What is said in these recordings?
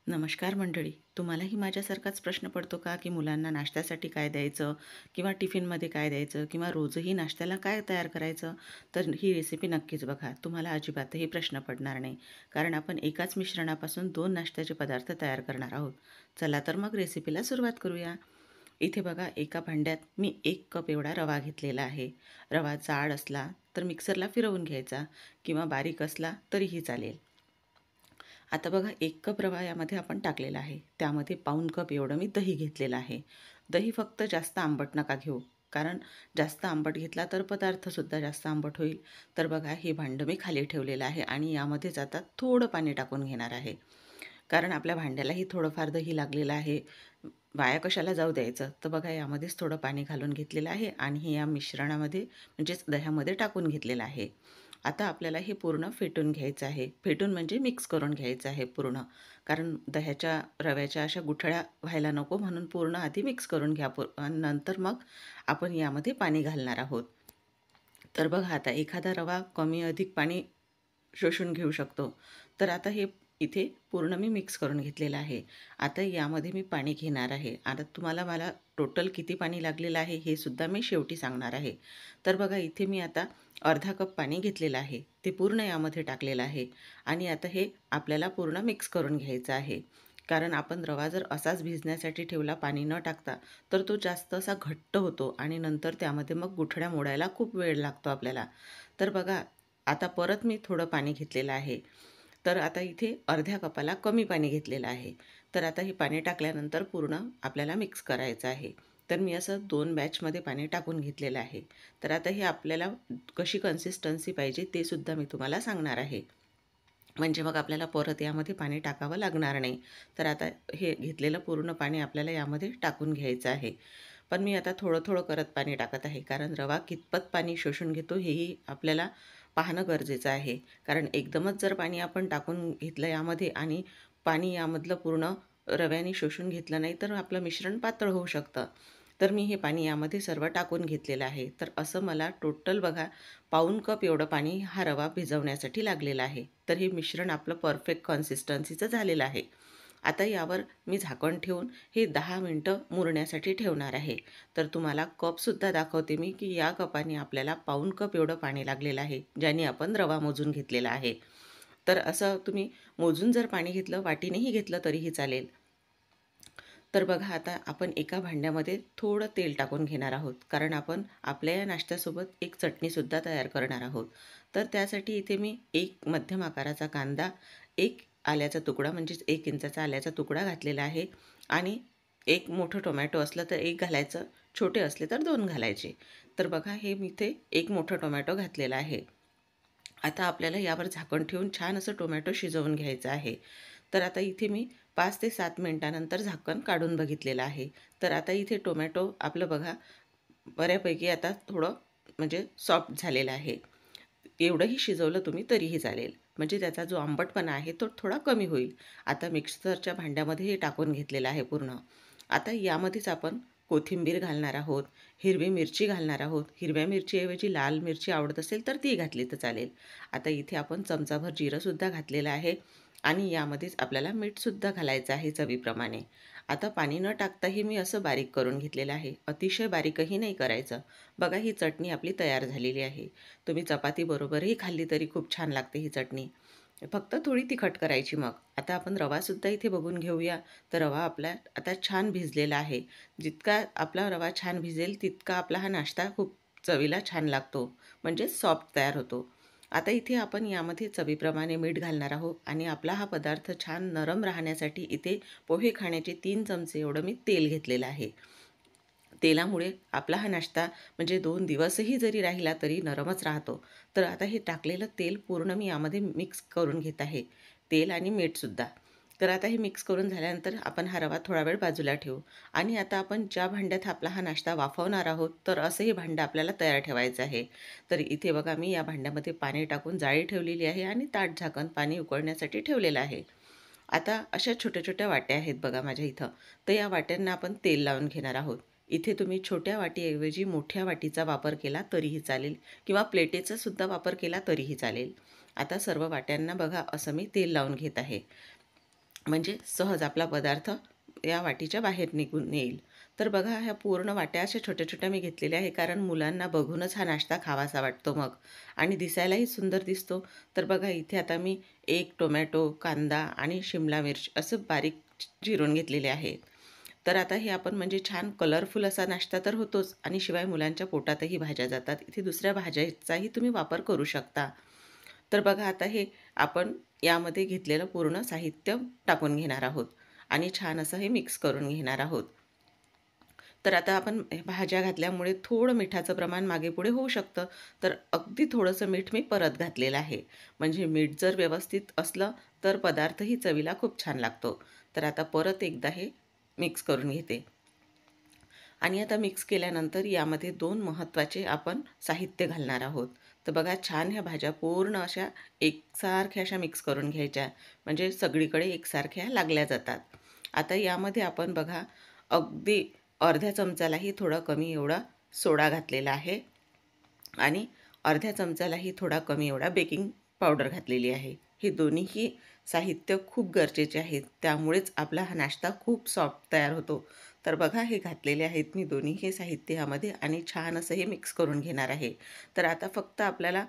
नमस्कार मंडळी. तुम्हालाही माझ्यासारखाच प्रश्न पडतो का, की मुलांना नाश्त्यासाठी काय द्यायचं किंवा टिफिनमध्ये काय द्यायचं किंवा रोजही नाश्त्याला काय तयार करायचं? तर ही रेसिपी नक्कीच बघा. तुम्हाला अजिबातही प्रश्न पडणार नाही. कारण आपण एकाच मिश्रणापासून 2 नाश्त्याचे पदार्थ तयार करणार आहोत. चला तर मग रेसिपीला सुरुवात करूया. इथे बघा एका भांड्यात मी 1 कप एवढा रवा घेतलेला आहे. रवा जाड असला तर मिक्सरला फिरवून घ्यायचा किंवा बारीक असला तरीही चालेल. आता बघा 1 कप रवा यामध्ये आपण टाकलेला आहे. त्यामध्ये पाऊण कप एवढं मी दही घेतलेलं आहे. दही फक्त जास्त आंबट नका घेऊ. कारण जास्त आंबट घेतला तर पदार्थसुद्धा जास्त आंबट होईल. तर बघा हे भांडं मी खाली ठेवलेलं आहे आणि यामध्येच आता थोडं पाणी टाकून घेणार आहे. कारण आपल्या भांड्यालाही थोडंफार दही लागलेलं आहे. वाया कशाला जाऊ द्यायचं. तर बघा यामध्येच थोडं पाणी घालून घेतलेलं आहे आणि हे या मिश्रणामध्ये म्हणजेच दह्यामध्ये टाकून घेतलेलं आहे. आता आपल्याला हे पूर्ण फेटून घ्यायचं आहे. फेटून म्हणजे मिक्स करून घ्यायचं आहे पूर्ण. कारण दह्याच्या रव्याच्या अशा गुठळ्या व्हायला नको म्हणून पूर्ण आधी मिक्स करून घ्या आणि नंतर मग आपण यामध्ये पाणी घालणार आहोत. तर बघा आता एखादा रवा कमी अधिक पाणी शोषून घेऊ शकतो. तर आता हे इथे पूर्ण मी मिक्स करून घेतलेलं आहे. आता यामध्ये मी पाणी घेणार आहे. आता तुम्हाला मला टोटल किती पाणी लागलेलं आहे हे सुद्धा मी शेवटी सांगणार आहे. तर बघा इथे मी आता अर्धा कप पाणी घेतलेलं आहे. ते पूर्ण यामध्ये टाकलेलं आहे आणि आता हे आपल्याला पूर्ण मिक्स करून घ्यायचं आहे. कारण आपण रवा जर असाच भिजण्यासाठी ठेवला पाणी न टाकता तर तो जास्त असा घट्ट होतो आणि नंतर त्यामध्ये मग गुठळ्या मोडायला खूप वेळ लागतो आपल्याला. तर बघा आता परत मी थोडं पाणी घेतलेलं आहे. तर आता इथे अर्ध्या कपाला कमी पाणी घेतलेलं आहे. तर आता हे पाणी टाकल्यानंतर पूर्ण आपल्याला मिक्स करायचं आहे. तर मी असं 2 बॅचमध्ये पाणी टाकून घेतलेलं आहे. तर आता हे आपल्याला कशी कन्सिस्टन्सी पाहिजे ते सुद्धा मी तुम्हाला सांगणार आहे. म्हणजे मग आपल्याला परत यामध्ये पाणी टाकावं लागणार नाही. तर आता हे घेतलेलं पूर्ण पाणी आपल्याला यामध्ये टाकून घ्यायचं आहे. पण मी आता थोडं-थोडं करत पाणी टाकत आहे. कारण रवा कितपत पाणी शोषून घेतो हेही आपल्याला पाहणं गरजेचं आहे. कारण एकदमच जर पाणी आपण टाकून घेतलं यामध्ये आणि पाणी यामधलं पूर्ण रव्याने शोषून घेतलं नाही तर आपलं मिश्रण पातळ होऊ शकतं. तर मी हे पाणी यामध्ये सर्व टाकून घेतलेलं आहे. तर असं मला टोटल बघा पाऊण कप एवढं पाणी हा रवा भिजवण्यासाठी लागलेला आहे. तर हे मिश्रण आपलं परफेक्ट कन्सिस्टन्सीचं झालेलं आहे. आता यावर मी झाकण ठेवून हे 10 मिनटं मुरण्यासाठी ठेवणार आहे. तर तुम्हाला कपसुद्धा दाखवते मी, की या कपाने आपल्याला पाऊण कप एवढं पाणी लागलेलं आहे, ज्याने आपण रवा मोजून घेतलेला आहे. तर असं तुम्ही मोजून जर पाणी घेतलं, वाटीनेही घेतलं तरीही चालेल. तर बघा आता आपण एका भांड्यामध्ये थोडं तेल टाकून घेणार आहोत. कारण आपण आपल्या या नाश्त्यासोबत एक चटणीसुद्धा तयार करणार आहोत. तर त्यासाठी इथे मी एक मध्यम आकाराचा कांदा, एक आल्याचा तुकडा म्हणजेच 1 इंचाचा आल्याचा तुकडा घातलेला आहे आणि एक मोठं टोमॅटो असलं तर 1 घालायचं, छोटे असले तर 2 घालायचे. तर बघा हे मी इथे 1 मोठं टोमॅटो घातलेलं आहे. आता आपल्याला यावर झाकण ठेवून छान असं टोमॅटो शिजवून घ्यायचं आहे. तर आता इथे मी 5 ते 7 मिनिटानंतर झाकण काढून बघितलेलं आहे. तर आता इथे टोमॅटो आपलं बघा बऱ्यापैकी आता थोडं म्हणजे सॉफ्ट झालेलं आहे. एवढंही शिजवलं तुम्ही तरीही चालेल. म्हणजे त्याचा जो आंबटपणा आहे तो थोडा कमी होईल. आता मिक्सरच्या भांड्यामध्ये हे टाकून घेतलेलं आहे पूर्ण. आता यामध्येच आपण कोथिंबीर घालणार आहोत, हिरवी मिरची घालणार आहोत. हिरव्या मिरचीऐवजी लाल मिरची आवडत असेल तर ती घातली तर चालेल. आता इथे आपण चमचाभर जिरंसुद्धा घातलेलं आहे आणि यामध्येच आपल्याला मीठसुद्धा घालायचं आहे चवीप्रमाणे. आता पाणी न टाकताही मी असं बारीक करून घेतलेलं आहे. अतिशय बारीकही नाही करायचं. बघा ही चटणी आपली तयार झालेली आहे. तुम्ही चपातीबरोबरही खाल्ली तरी खूप छान लागते ही चटणी. फक्त थोडी तिखट करायची मग. आता आपण रवासुद्धा इथे बघून घेऊया. तर रवा आपला आता छान भिजलेला आहे. जितका आपला रवा छान भिजेल तितका आपला हा नाश्ता खूप चवीला छान लागतो. म्हणजे सॉफ्ट तयार होतो. आता इथे आपण यामध्ये चवीप्रमाणे मीठ घालणार आहोत आणि आपला हा पदार्थ छान नरम राहण्यासाठी इथे पोहे खाण्याचे 3 चमचे एवढं मी तेल घेतलेलं आहे. तेलामुळे आपला हा नाश्ता म्हणजे 2 दिवसही जरी राहिला तरी नरमच राहतो. तर आता हे टाकलेलं तेल पूर्ण मी यामध्ये मिक्स करून घेत आहे. तेल आणि मीठसुद्धा. तर आता हे मिक्स करून झाल्यानंतर आपण हा रवा थोडा वेळ बाजूला ठेवू आणि आता आपण ज्या भांड्यात आपला हा नाश्ता वाफवणार आहोत तर असं हे भांडं आपल्याला तयार ठेवायचं आहे. तर इथे बघा मी या भांड्यामध्ये पाणी टाकून जाळी ठेवलेली आहे आणि ताट झाकण पाणी उकळण्यासाठी ठेवलेलं आहे. आता अशा छोट्या-छोट्या वाट्या आहेत बघा माझ्या इथं. तर या वाट्यांना आपण तेल लावून घेणार आहोत. इथे तुम्ही छोट्या वाटीऐवजी मोठ्या वाटीचा वापर केला तरीही चालेल किंवा प्लेटेचा सुद्धा वापर केला तरीही चालेल. आता सर्व वाट्यांना बघा असं मी तेल लावून घेत आहे. म्हणजे सहज आपला पदार्थ या वाटीच्या बाहेर निघून येईल. तर बघा ह्या पूर्ण वाट्या अशा छोट्या-छोट्या मी घेतलेल्या आहे, कारण मुलांना बघूनच हा नाश्ता खावासा वाटतो मग आणि दिसायलाही सुंदर दिसतो. तर बघा इथे आता मी 1 टोमॅटो, कांदा आणि शिमला मिर्च असं बारीक चिरून घेतलेले आहे. तर आता हे आपण म्हणजे छान कलरफुल असा नाश्ता तर होतोच आणि शिवाय मुलांच्या पोटातही भाज्या जातात. इथे दुसऱ्या भाज्याचाही तुम्ही वापर करू शकता. तर बघा आता हे आपण यामध्ये घेतलेलं पूर्ण साहित्य टाकून घेणार आहोत आणि छान असं हे मिक्स करून घेणार आहोत. तर आता आपण भाज्या घातल्यामुळे थोडं मिठाचं प्रमाण मागे-पुढे होऊ शकतं. तर अगदी थोडंसं मीठ मी परत घातलेलं आहे. म्हणजे मीठ जर व्यवस्थित असलं तर पदार्थही चवीला खूप छान लागतो. तर आता परत एकदा हे मिक्स करून घेते. आणि आता मिक्स केल्यानंतर यामध्ये 2 महत्त्वाचे आपण साहित्य घालणार आहोत. तर बघा छान ह्या भाज्या पूर्ण अशा एकसारख्या अशा मिक्स करून घ्यायच्या. म्हणजे सगळीकडे एकसारख्या लागल्या जातात. आता यामध्ये आपण बघा अगदी अर्ध्या चमचालाही थोडा कमी एवढा सोडा घातलेला आहे आणि अर्ध्या चमचालाही थोडा कमी एवढा बेकिंग पावडर घातलेली आहे. हे दोन्हीही साहित्य खूप गरजेचे आहेत. त्यामुळेच आपला हा नाश्ता खूप सॉफ्ट तयार होतो. तर बघा हे घातलेले आहेत मी दोन्हीही साहित्य यामध्ये आणि छान असं हे मिक्स करून घेणार आहे. तर आता फक्त आपल्याला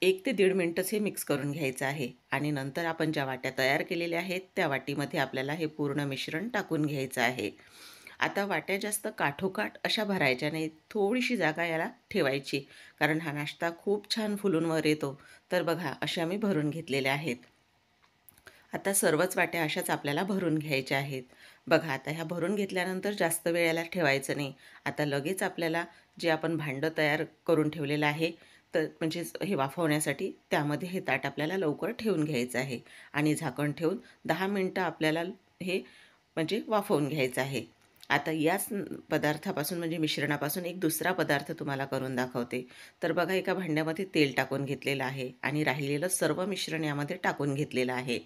1 ते 1.5 मिनिटच हे मिक्स करून घ्यायचं आहे आणि नंतर आपण ज्या वाट्या तयार केलेल्या आहेत, त्या वाटीमध्ये आपल्याला हे पूर्ण मिश्रण टाकून घ्यायचं आहे. आता वाट्या जास्त काठोकाठ अशा भरायच्या नाहीत. थोडीशी जागा याला ठेवायची. कारण हा नाश्ता खूप छान फुलून वर येतो. तर बघा अशा मी भरून घेतलेल्या आहेत. आता सर्वच वाट्या अशाच आपल्याला भरून घ्यायच्या आहेत. बघा आता ह्या भरून घेतल्यानंतर जास्त वेळ याला ठेवायचं नाही. आता लगेच आपल्याला जे आपण भांडं तयार करून ठेवलेलं आहे, तर म्हणजेच हे वाफवण्यासाठी त्यामध्ये हे ताट आपल्याला लवकर ठेवून घ्यायचं आहे आणि झाकण ठेवून 10 मिनिटं आपल्याला हे म्हणजे वाफवून घ्यायचं आहे. आता याच पदार्थापासून म्हणजे मिश्रणापासून एक दुसरा पदार्थ तुम्हाला करून दाखवते. तर बघा एका भांड्यामध्ये तेल टाकून घेतलेलं आहे आणि राहिलेलं सर्व मिश्रण यामध्ये टाकून घेतलेलं आहे.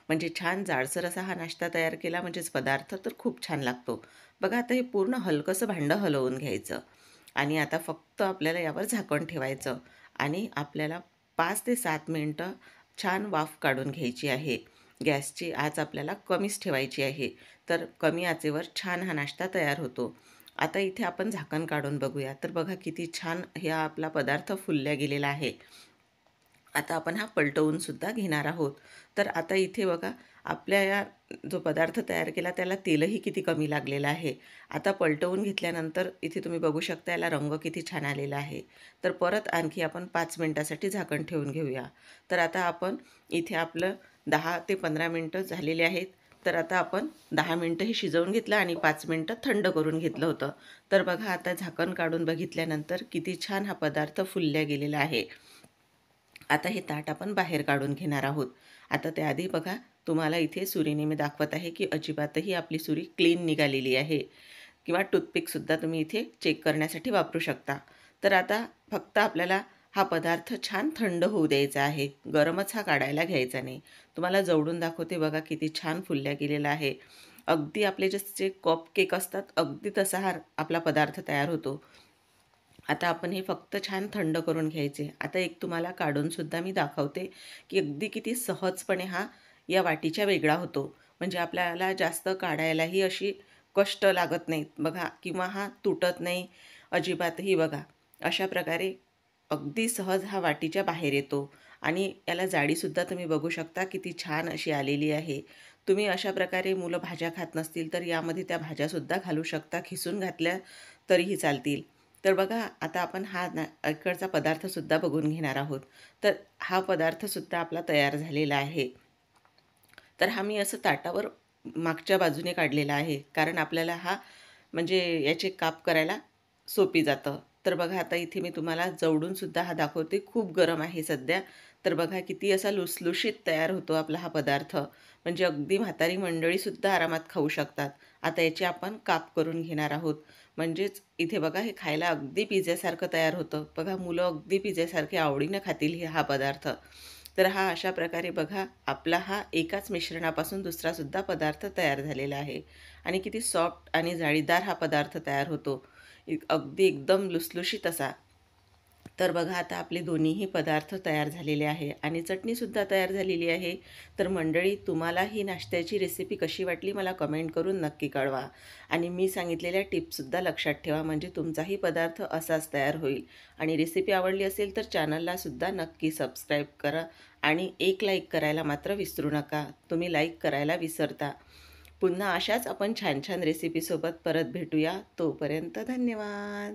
म्हणजे छान जाडसर असा हा नाश्ता तयार केला म्हणजेच पदार्थ तर खूप छान लागतो. बघा आता हे पूर्ण हलकंसं भांडं हलवून घ्यायचं आणि आता फक्त आपल्याला यावर झाकण ठेवायचं आणि आपल्याला 5 ते 7 मिनिटं छान वाफ काढून घ्यायची आहे. गॅसची आच आपल्याला कमीच ठेवायची आहे. तर कमी आचेवर छान हा नाश्ता तयार होतो. आता इथे आपण झाकण काढून बघूया. तर बघा किती छान हा आपला पदार्थ फुलला गेलेला आहे. आता आपण हा पलटवून सुद्धा घेणार आहोत. तर आता इथे बघा आपल्या या जो पदार्थ तयार केला त्याला तेलही किती कमी लागलेलं आहे. आता पलटवून घेतल्यानंतर इथे तुम्ही बघू शकता याला रंग किती छान आलेला आहे. तर परत आणखी आपण 5 मिनिटासाठी झाकण ठेवून घेऊया. तर आता आपण इथे आपलं 10 ते 15 मिनिटं झालेली आहेत. तर आता आपण 10 मिनिटं हे शिजवून घेतलं आणि 5 मिनिटं थंड करून घेतलं होतं. तर बघा आता झाकण काढून बघितल्यानंतर किती छान हा पदार्थ फुलला गेलेला आहे. आता हे ताट आपण बाहेर काढून घेणार आहोत. आता त्याआधी बघा तुम्हाला इथे सुरीने मी दाखवत आहे, की अजिबातही आपली सुरी क्लीन निघालेली आहे किंवा टूथपिकसुद्धा तुम्ही इथे चेक करण्यासाठी वापरू शकता. तर आता फक्त आपल्याला हा पदार्थ छान थंड होऊ द्यायचा आहे. गरमच हा काढायला घ्यायचा नाही. तुम्हाला जवळून दाखवते बघा किती छान फुलल्या गेलेला आहे. अगदी आपले जसे कप केक असतात, अगदी तसा हा आपला पदार्थ तयार होतो. आता आपण हे फक्त छान थंड करून घ्यायचे. आता एक तुम्हाला काढूनसुद्धा मी दाखवते, की अगदी किती सहजपणे हा या वाटीच्या वेगळा होतो. म्हणजे आपल्याला जास्त काढायलाही अशी कष्ट लागत नाहीत बघा किंवा हा तुटत नाही अजिबातही बघा. अशा प्रकारे अगदी सहज हा वाटीच्या बाहेर येतो आणि याला जाडीसुद्धा तुम्ही बघू शकता किती छान अशी आलेली आहे. तुम्ही अशा प्रकारे मुलं भाज्या खात नसतील तर यामध्ये त्या भाज्यासुद्धा घालू शकता. खिसून घातल्या तरीही चालतील. तर बघा आता आपण हा इकडचा पदार्थसुद्धा बघून घेणार आहोत. तर हा पदार्थसुद्धा आपला तयार झालेला आहे. तर हा मी असं ताटावर मागच्या बाजूने काढलेला आहे. कारण आपल्याला हा म्हणजे याचे काप करायला सोपी जातं. तर बघा आता इथे मी तुम्हाला जवळूनसुद्धा हा दाखवते. खूप गरम आहे सध्या. तर बघा किती असा लुसलुशीत तयार होतो आपला हा पदार्थ. म्हणजे अगदी म्हातारी मंडळीसुद्धा आरामात खाऊ शकतात. आता याचे आपण काप करून घेणार आहोत. म्हणजेच इथे बघा हे खायला अगदी पिझ्झ्यासारखं तयार होतं. बघा मुलं अगदी पिझ्झ्यासारखे आवडीनं खातील हा पदार्थ. तर हा अशा प्रकारे बघा आपला हा एकाच मिश्रणापासून दुसरासुद्धा पदार्थ तयार झालेला आहे आणि किती सॉफ्ट आणि जाळीदार हा पदार्थ तयार होतो. अगदी एकदम लुसलुशीत असा. तर बघा आता आपले दोन्हीही पदार्थ तयार झालेले आहे आणि चटणीसुद्धा तयार झालेली आहे. तर मंडळी, तुम्हाला ही नाश्त्याची रेसिपी कशी वाटली मला कमेंट करून नक्की कळवा आणि मी सांगितलेल्या टिप्ससुद्धा लक्षात ठेवा, म्हणजे तुमचाही पदार्थ असाच तयार होईल. आणि रेसिपी आवडली असेल तर चॅनललासुद्धा नक्की सबस्क्राईब करा आणि एक लाईक करायला मात्र विसरू नका. तुम्ही लाईक करायला विसरता. पुन्हा अशाच आपण छान छान रेसिपीसोबत परत भेटूया. तोपर्यंत धन्यवाद.